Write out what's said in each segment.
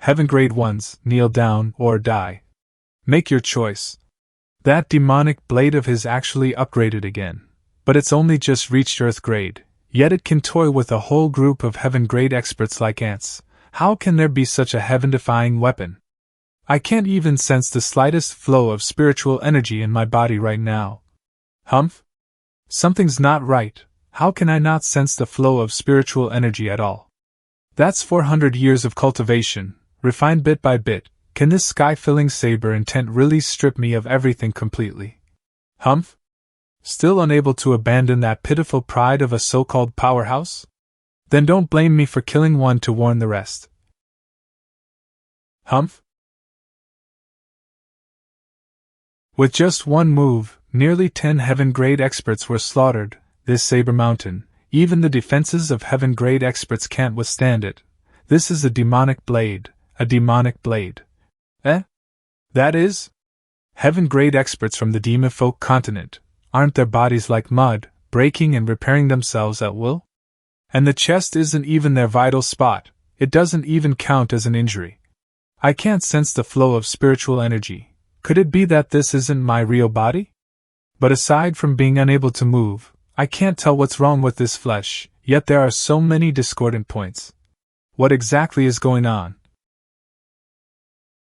Heaven Grade 1s, kneel down or die. Make your choice. That demonic blade of his actually upgraded again. But it's only just reached Earth Grade, yet it can toy with a whole group of Heaven Grade experts like ants. How can there be such a heaven-defying weapon? I can't even sense the slightest flow of spiritual energy in my body right now. Humph? Something's not right. How can I not sense the flow of spiritual energy at all? That's 400 years of cultivation, refined bit by bit. Can this sky-filling saber intent really strip me of everything completely? Humph? Still unable to abandon that pitiful pride of a so-called powerhouse? Then don't blame me for killing one to warn the rest. Humph? With just one move, nearly 10 Heaven-grade experts were slaughtered. This Saber Mountain, even the defenses of Heaven-grade experts can't withstand it. This is a demonic blade, a demonic blade. Eh? That is? Heaven-grade experts from the demon folk continent, aren't their bodies like mud, breaking and repairing themselves at will? And the chest isn't even their vital spot, it doesn't even count as an injury. I can't sense the flow of spiritual energy. Could it be that this isn't my real body? But aside from being unable to move, I can't tell what's wrong with this flesh, yet there are so many discordant points. What exactly is going on?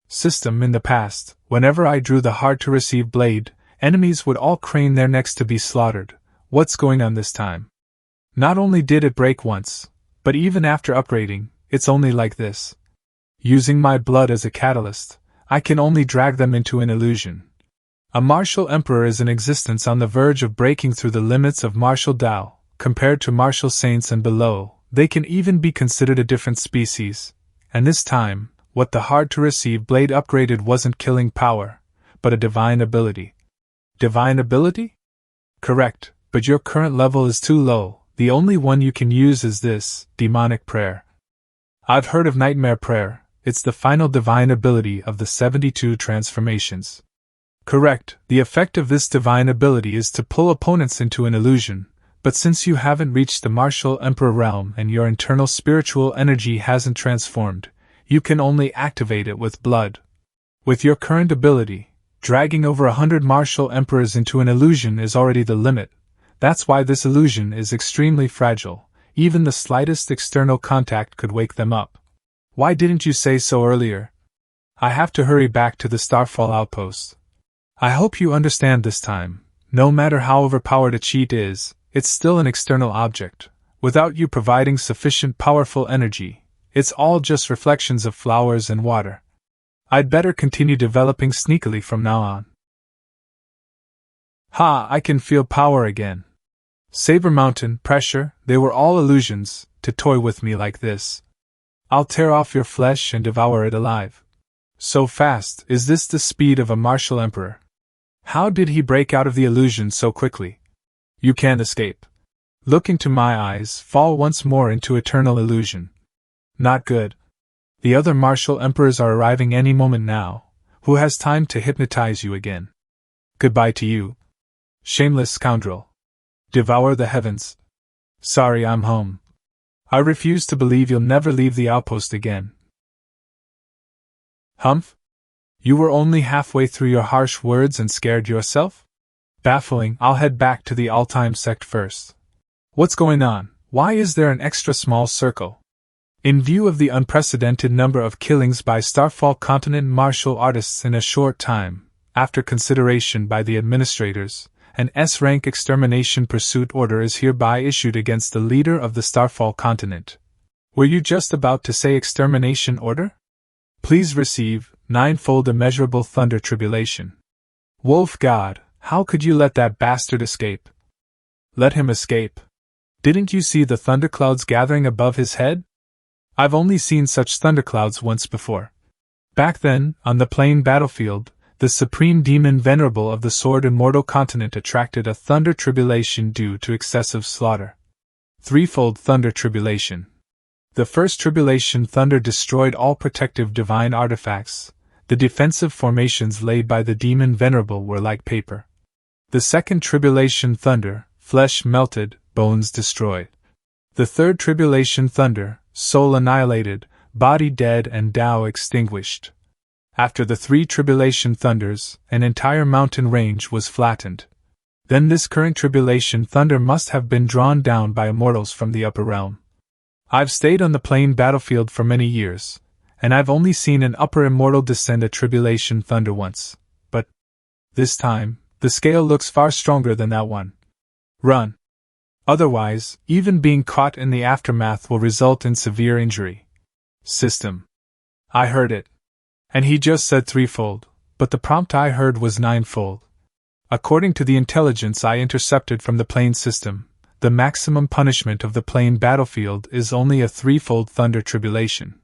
System: in the past, whenever I drew the hard-to-receive blade, enemies would all crane their necks to be slaughtered. What's going on this time? Not only did it break once, but even after upgrading, it's only like this. Using my blood as a catalyst, I can only drag them into an illusion. A martial emperor is in existence on the verge of breaking through the limits of martial Tao. Compared to martial saints and below, they can even be considered a different species. And this time, what the hard-to-receive blade upgraded wasn't killing power, but a divine ability. Divine ability? Correct, but your current level is too low. The only one you can use is this, demonic prayer. I've heard of nightmare prayer. It's the final divine ability of the 72 transformations. Correct, the effect of this divine ability is to pull opponents into an illusion, but since you haven't reached the martial emperor realm and your internal spiritual energy hasn't transformed, you can only activate it with blood. With your current ability, dragging over 100 martial emperors into an illusion is already the limit. That's why this illusion is extremely fragile. Even the slightest external contact could wake them up. Why didn't you say so earlier? I have to hurry back to the Starfall outpost. I hope you understand this time. No matter how overpowered a cheat is, it's still an external object. Without you providing sufficient powerful energy, it's all just reflections of flowers and water. I'd better continue developing sneakily from now on. Ha, I can feel power again. Saber Mountain, pressure, they were all illusions, to toy with me like this. I'll tear off your flesh and devour it alive. So fast, is this the speed of a martial emperor? How did he break out of the illusion so quickly? You can't escape. Look into my eyes, fall once more into eternal illusion. Not good. The other martial emperors are arriving any moment now. Who has time to hypnotize you again? Goodbye to you. Shameless scoundrel. Devour the heavens. Sorry, I'm home. I refuse to believe you'll never leave the outpost again. Humph? You were only halfway through your harsh words and scared yourself? Baffling. I'll head back to the all-time sect first. What's going on? Why is there an extra small circle? In view of the unprecedented number of killings by Starfall continent martial artists in a short time, after consideration by the administrators, an S-rank extermination pursuit order is hereby issued against the leader of the Starfall continent. Were you just about to say extermination order? Please receive ninefold immeasurable thunder tribulation. Wolf God, how could you let that bastard escape? Let him escape. Didn't you see the thunderclouds gathering above his head? I've only seen such thunderclouds once before. Back then, on the plain battlefield, the supreme demon venerable of the sword immortal continent attracted a thunder tribulation due to excessive slaughter. Threefold thunder tribulation. The first tribulation thunder destroyed all protective divine artifacts. The defensive formations laid by the demon venerable were like paper. The second tribulation thunder, flesh melted, bones destroyed. The third tribulation thunder, soul annihilated, body dead and Tao extinguished. After the 3 tribulation thunders, an entire mountain range was flattened. Then this current tribulation thunder must have been drawn down by immortals from the upper realm. I've stayed on the plain battlefield for many years, and I've only seen an upper immortal descend a tribulation thunder once, but this time, the scale looks far stronger than that one. Run. Otherwise, even being caught in the aftermath will result in severe injury. System. I heard it. And he just said 3-fold, but the prompt I heard was 9-fold. According to the intelligence I intercepted from the plane system, the maximum punishment of the plane battlefield is only a 3-fold thunder tribulation.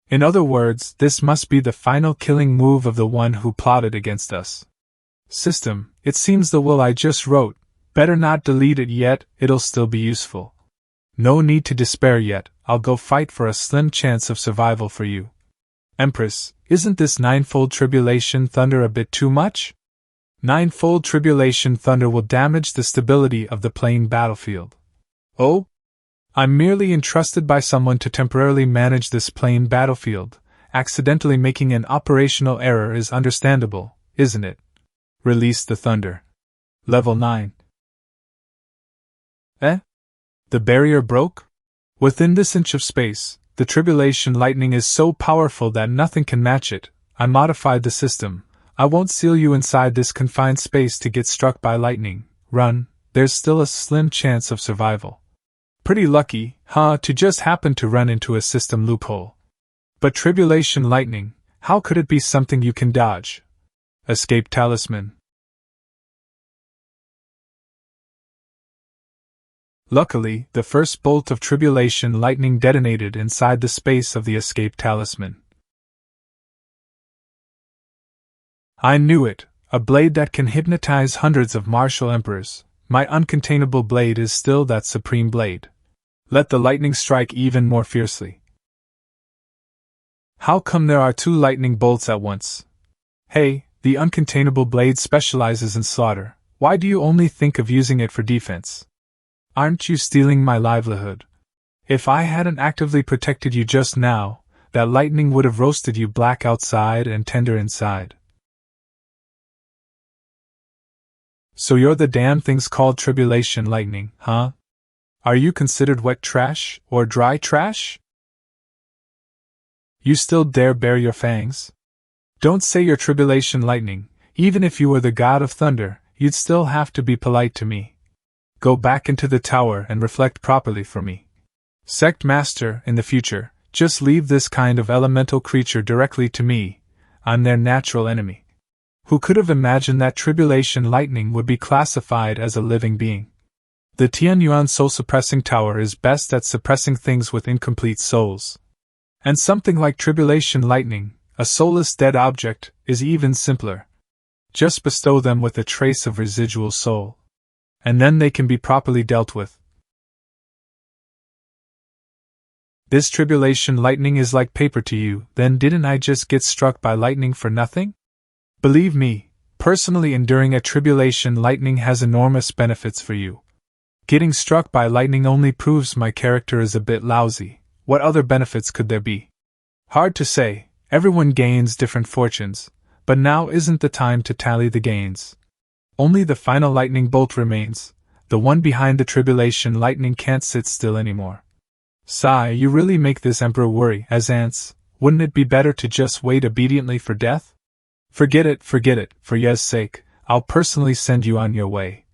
In other words, this must be the final killing move of the one who plotted against us. System, it seems the will I just wrote, better not delete it yet, it'll still be useful. No need to despair yet, I'll go fight for a slim chance of survival for you. Empress, isn't this 9-fold tribulation thunder a bit too much? 9-fold tribulation thunder will damage the stability of the plane battlefield. Oh? I'm merely entrusted by someone to temporarily manage this plane battlefield. Accidentally making an operational error is understandable, isn't it? Release the thunder. Level 9. The barrier broke? Within this inch of space, the tribulation lightning is so powerful that nothing can match it. I modified the system. I won't seal you inside this confined space to get struck by lightning. Run, there's still a slim chance of survival. Pretty lucky, to just happen to run into a system loophole. But tribulation lightning, how could it be something you can dodge? Escape talisman. Luckily, the first bolt of tribulation lightning detonated inside the space of the escape talisman. I knew it, a blade that can hypnotize hundreds of martial emperors. My uncontainable blade is still that supreme blade. Let the lightning strike even more fiercely. How come there are 2 lightning bolts at once? Hey, the uncontainable blade specializes in slaughter. Why do you only think of using it for defense? Aren't you stealing my livelihood? If I hadn't actively protected you just now, that lightning would have roasted you black outside and tender inside. So you're the damn things called tribulation lightning, huh? Are you considered wet trash, or dry trash? You still dare bare your fangs? Don't say you're tribulation lightning. Even if you were the god of thunder, you'd still have to be polite to me. Go back into the tower and reflect properly for me. Sect Master, in the future, just leave this kind of elemental creature directly to me. I'm their natural enemy. Who could have imagined that tribulation lightning would be classified as a living being? The Tianyuan soul-suppressing tower is best at suppressing things with incomplete souls. And something like tribulation lightning, a soulless dead object, is even simpler. Just bestow them with a trace of residual soul. And then they can be properly dealt with. This tribulation lightning is like paper to you, then didn't I just get struck by lightning for nothing? Believe me, personally enduring a tribulation lightning has enormous benefits for you. Getting struck by lightning only proves my character is a bit lousy. What other benefits could there be? Hard to say, everyone gains different fortunes, but now isn't the time to tally the gains. Only the final lightning bolt remains. The one behind the tribulation lightning can't sit still anymore. Sigh, you really make this emperor worry, as ants. Wouldn't it be better to just wait obediently for death? Forget it, for Ye's sake, I'll personally send you on your way.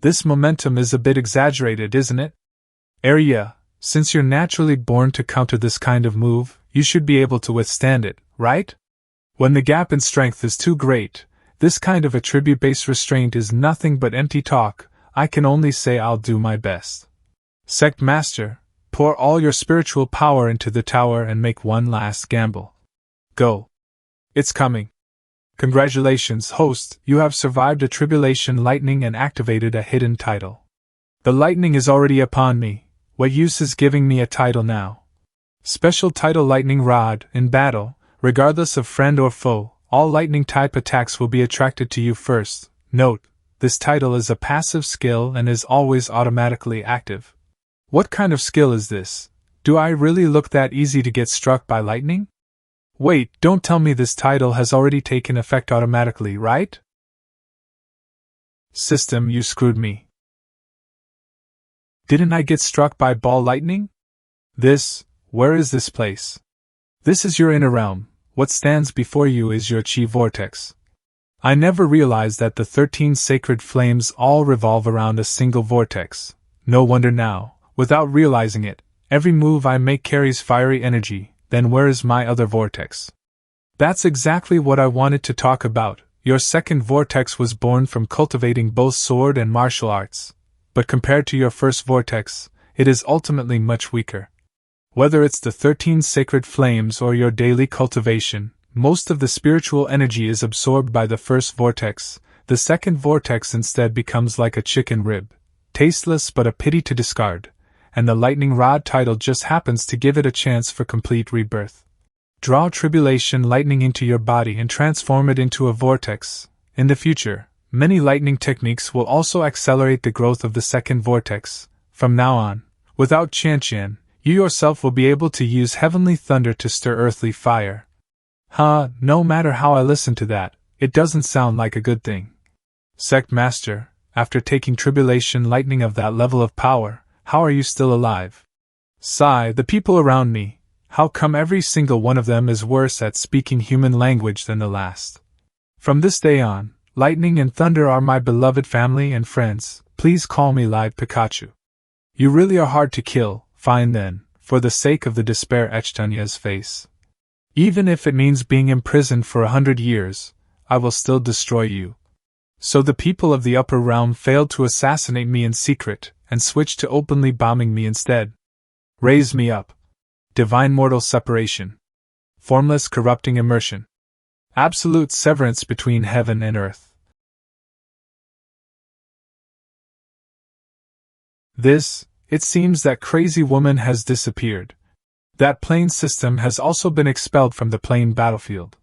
This momentum is a bit exaggerated, isn't it? Arya, since you're naturally born to counter this kind of move, you should be able to withstand it, right? When the gap in strength is too great, this kind of attribute-based restraint is nothing but empty talk. I can only say I'll do my best. Sect Master, pour all your spiritual power into the tower and make one last gamble. Go. It's coming. Congratulations, host, you have survived a tribulation lightning and activated a hidden title. The lightning is already upon me. What use is giving me a title now? Special title Lightning Rod. In battle, regardless of friend or foe, all lightning-type attacks will be attracted to you first. Note, this title is a passive skill and is always automatically active. What kind of skill is this? Do I really look that easy to get struck by lightning? Wait, don't tell me this title has already taken effect automatically, right? System, you screwed me. Didn't I get struck by ball lightning? Where is this place? This is your inner realm. What stands before you is your chi vortex. I never realized that the 13 sacred flames all revolve around a single vortex. No wonder now, without realizing it, every move I make carries fiery energy. Then where is my other vortex? That's exactly what I wanted to talk about. Your second vortex was born from cultivating both sword and martial arts. But compared to your first vortex, it is ultimately much weaker. Whether it's the 13 sacred flames or your daily cultivation, most of the spiritual energy is absorbed by the first vortex. The second vortex instead becomes like a chicken rib, tasteless but a pity to discard, and the lightning rod title just happens to give it a chance for complete rebirth. Draw tribulation lightning into your body and transform it into a vortex. In the future, many lightning techniques will also accelerate the growth of the second vortex. From now on, without ChangXiao, you yourself will be able to use heavenly thunder to stir earthly fire. No matter how I listen to that, it doesn't sound like a good thing. Sect Master, after taking tribulation lightning of that level of power, how are you still alive? Sigh, the people around me, how come every single one of them is worse at speaking human language than the last? From this day on, lightning and thunder are my beloved family and friends. Please call me Live Pikachu. You really are hard to kill. Fine then, for the sake of the despair etched on Ye's face. Even if it means being imprisoned for 100 years, I will still destroy you. So the people of the upper realm failed to assassinate me in secret, and switched to openly bombing me instead. Raise me up. Divine mortal separation. Formless corrupting immersion. Absolute severance between heaven and earth. It seems that crazy woman has disappeared. That plane system has also been expelled from the plane battlefield.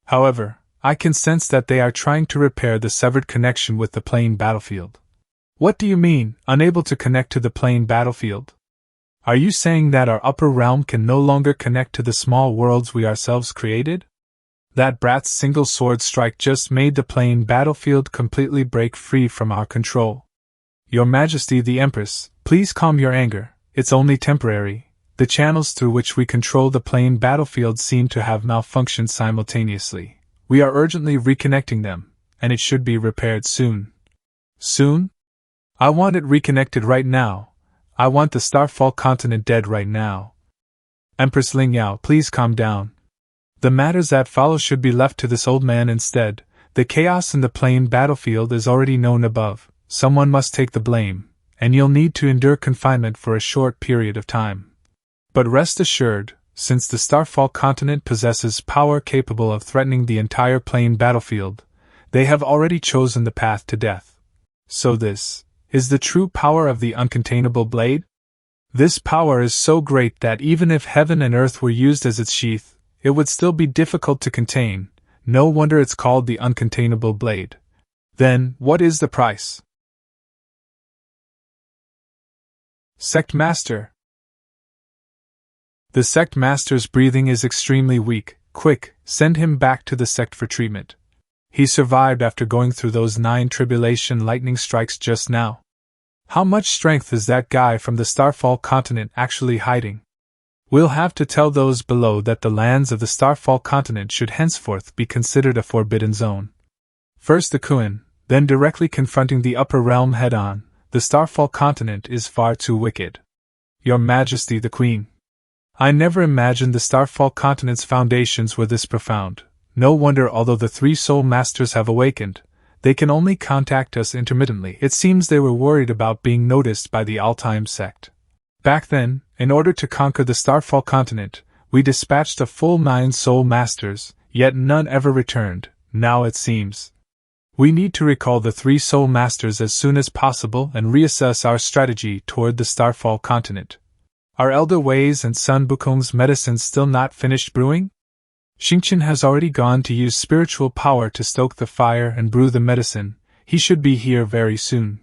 However, I can sense that they are trying to repair the severed connection with the plane battlefield. What do you mean, unable to connect to the plane battlefield? Are you saying that our upper realm can no longer connect to the small worlds we ourselves created? That brat's single sword strike just made the plane battlefield completely break free from our control. Your Majesty the Empress, please calm your anger, it's only temporary. The channels through which we control the plane battlefield seem to have malfunctioned simultaneously. We are urgently reconnecting them, and it should be repaired soon. Soon? I want it reconnected right now. I want the Starfall continent dead right now. Empress Ling Yao, please calm down. The matters that follow should be left to this old man instead. The chaos in the plane battlefield is already known above. Someone must take the blame, and you'll need to endure confinement for a short period of time. But rest assured, since the Starfall continent possesses power capable of threatening the entire plane battlefield, they have already chosen the path to death. So this is the true power of the uncontainable blade? This power is so great that even if heaven and earth were used as its sheath, it would still be difficult to contain. No wonder it's called the uncontainable blade. Then, what is the price? Sect Master. The Sect Master's breathing is extremely weak. Quick, send him back to the sect for treatment. He survived after going through those 9 tribulation lightning strikes just now. How much strength is that guy from the Starfall continent actually hiding? We'll have to tell those below that the lands of the Starfall continent should henceforth be considered a forbidden zone. First the Kuan, then directly confronting the upper realm head-on. The Starfall continent is far too wicked. Your Majesty the Queen. I never imagined the Starfall continent's foundations were this profound. No wonder, although the 3 soul masters have awakened, they can only contact us intermittently. It seems they were worried about being noticed by the all-time sect. Back then, in order to conquer the Starfall continent, we dispatched a full 9 soul masters, yet none ever returned. Now it seems we need to recall the 3 soul masters as soon as possible and reassess our strategy toward the Starfall continent. Are Elder Wei's and Sun Bukong's medicines still not finished brewing? Xingqian has already gone to use spiritual power to stoke the fire and brew the medicine. He should be here very soon.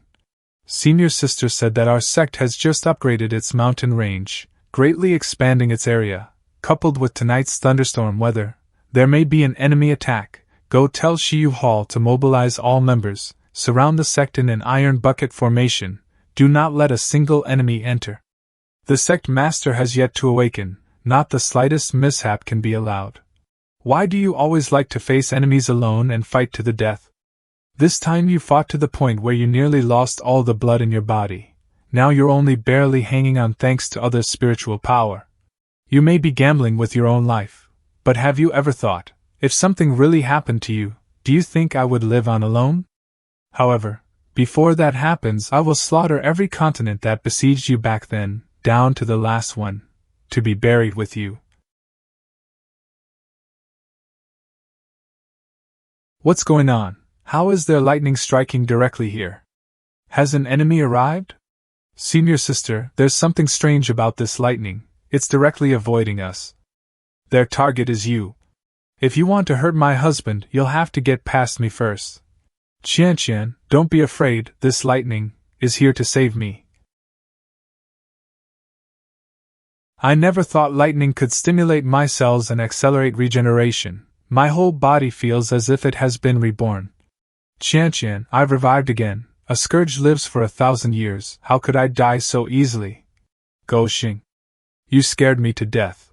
Senior sister said that our sect has just upgraded its mountain range, greatly expanding its area. Coupled with tonight's thunderstorm weather, there may be an enemy attack. Go tell Shiyu Hall to mobilize all members, surround the sect in an iron bucket formation, do not let a single enemy enter. The sect master has yet to awaken, not the slightest mishap can be allowed. Why do you always like to face enemies alone and fight to the death? This time you fought to the point where you nearly lost all the blood in your body. Now you're only barely hanging on thanks to others' spiritual power. You may be gambling with your own life, but have you ever thought, if something really happened to you, do you think I would live on alone? However, before that happens, I will slaughter every continent that besieged you back then, down to the last one, to be buried with you. What's going on? How is there lightning striking directly here? Has an enemy arrived? Senior sister, there's something strange about this lightning, it's directly avoiding us. Their target is you. If you want to hurt my husband, you'll have to get past me first. Qian, don't be afraid, this lightning is here to save me. I never thought lightning could stimulate my cells and accelerate regeneration. My whole body feels as if it has been reborn. Qian, I've revived again. A scourge lives for 1,000 years. How could I die so easily? Go Xing. You scared me to death.